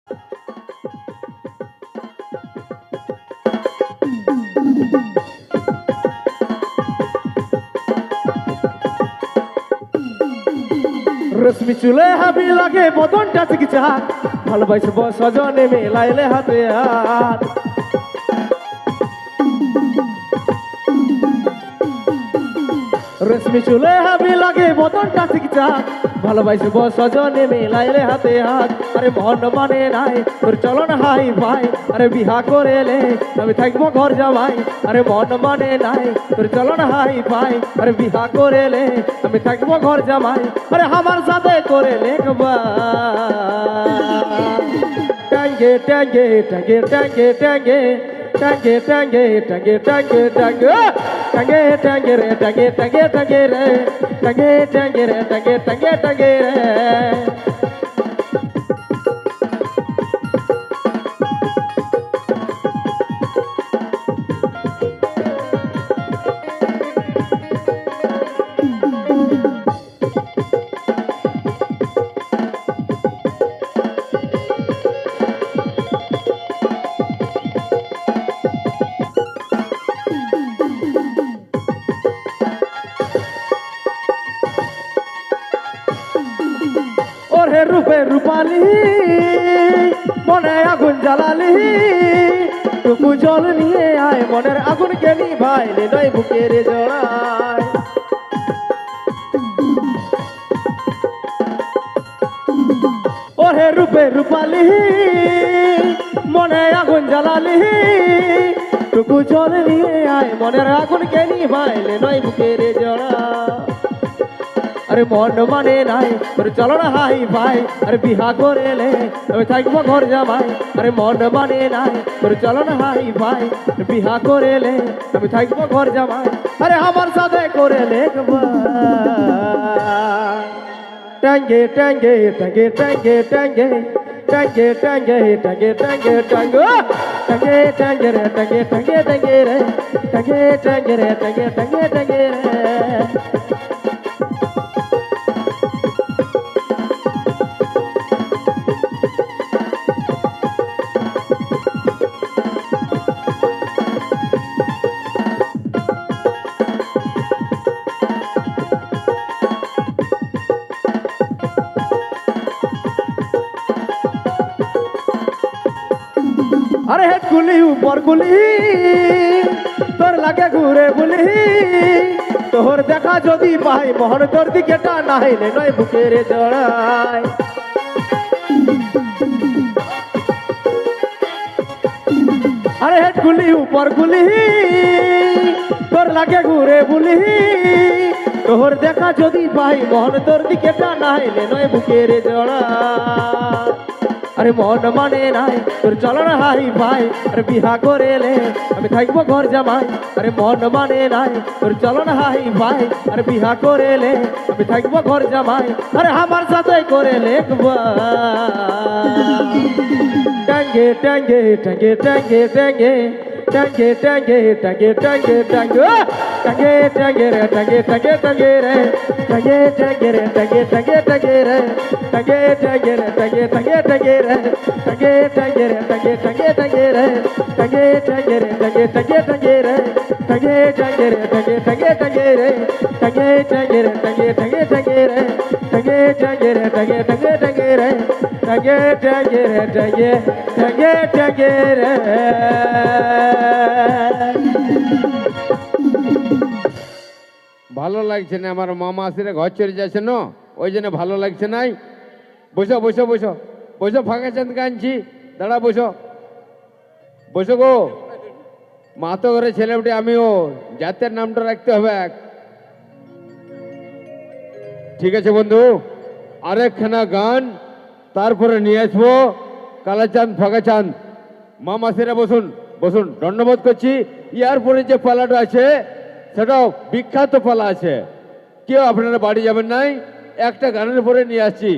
রশ্মি চুলে হাবি লাগে বদনটা চিকিৎসা ভালোবাসব সজনে মেলাইলে হাতে হাত রশ্মি চুলে হাবি লাগে বদনটা চিকিৎসা ভালোবাসব সজনে মেলাইলে হাতে হাত আরে মন মানে নাই তোর চলন হাই ভাই আরে বিহা করেলে আমি থাকবো ঘর জামাই আরে মন মানে নাই তোর চলন হাই ভাই আরে বিহা করেলে আমি থাকবো ঘর জামাই আরে আমার সাথে করে লেখবা টাঙ্গে টাঙ্গে টাঙ্গে টাঙ্গে টাঙ্গে টাঙ্গে টাঙ্গে টাঙ্গে টাঙ্গে টাঙ্গে টাঙ্গে টাঙ্গে রে টাঙ্গে টাঙ্গে টাঙ্গে রে টাঙ্গে টাঙ্গে রে টাঙ্গে টাঙ্গে টাঙ্গে রে ওরে রূপে রূপালি মনে আগুন জ্বালালি টুকু জল নিয়ে আয় মনের আগুনকে নিভাইলে নয় বুকের জড়ায় ওরে রূপে রূপালি মনে আগুন জ্বালালি টুকু জল নিয়ে আয় মনের আগুনকে নিভাইলে নয় বুকের জড়ায় আরে মন মানে নাই তোর চলন হাই ভাই আরে বিহা করেলে আমি থাকবো ঘর জামাই আরে মন মানে নাই তোর চলন হাই ভাই বিহা করেলে আমি থাকবো ঘর জামাই আরে আমার সাথে করে লেখবা টাঙ্গে টাঙ্গে টাঙ্গে টাঙ্গে টাঙ্গে টাঙ্গে টাঙ্গে টাঙ্গে টাঙ্গে টাঙ্গে টাঙ্গে টাঙ্গে রে টাঙ্গে টাঙ্গে টাঙ্গে রে টাঙ্গে টাঙ্গে রে টাঙ্গে টাঙ্গে টাঙ্গে রে আরে হেড গুলি উপর গুলি তোর লাগে ঘুরে বলি তোর দেখা যদি পাই মোহন তোর দিকে টানা হইলে নয় বুকের জড়ায় আরে হেড গুলি উপর গুলি তোর লাগে ঘুরে বলি তোর দেখা যদি পাই মোহন তোর দিকে টানা হইলে নয় বুকের জড়ায় আরে মন মানে নাই তোর চলন হাই ভাই আরে বিহা করেলে আমি থাকবো ঘর জামাই আরে মন মানে নাই তোর চলন হাই ভাই আরে বিহা করেলে আমি থাকবো ঘর জামাই আরে আমার সাথে করে লেখবা টাঙ্গে টাঙ্গে টাঙ্গে টাঙ্গে টাঙ্গে টাঙ্গে টাঙ্গে টাঙ্গে টাঙ্গে টাঙ্গে টাঙ্গে টাঙ্গে রে টাঙ্গে টাঙ্গে টাঙ্গে রে টাঙ্গে টাঙ্গে রে টাঙ্গে টাঙ্গে টাঙ্গে রে টাঙ্গে টাঙ্গে রে টাঙ্গে টাঙ্গে টাঙ্গে রে টাঙ্গে টাঙ্গে রে টাঙ্গে টাঙ্গে টাঙ্গে রে টাঙ্গে টাঙ্গে রে টাঙ্গে টাঙ্গে টাঙ্গে রে টাঙ্গে টাঙ্গে রে টাঙ্গে টাঙ্গে টাঙ্গে রে টাঙ্গে টাঙ্গে রে টাঙ্গে টাঙ্গে টাঙ্গে রে টাঙ্গে টাঙ্গে রে টাঙ্গে টাঙ্গে টাঙ্গে রে টাঙ্গে টাঙ্গে রে টাঙ্গে টাঙ্গে টাঙ্গে রে ভালো লাগছে না আমার মামা আসিরে ঘর চলে যাচ্ছে না ওই জন্য ভালো লাগছে নাই বসো বসো বসো বসো ফাঁকা চাঁদকে আনছি দাঁড়া বসো বসো গো মা তো ঘরে ছেলেটি আমিও জাতের নামটা রাখতে হবে ঠিক আছে বন্ধু আরেকখানা গান তারপরে নিয়ে আসবো কালাচাঁদ ফাঁকা চাঁদ মামাসিরা বসুন বসুন ধন্যবাদ করছি ইয়ার পরে যে পালাটা আছে সেটাও বিখ্যাত পালা আছে কেউ আপনারা বাড়ি যাবেন নাই একটা গানের পরে নিয়ে আসছি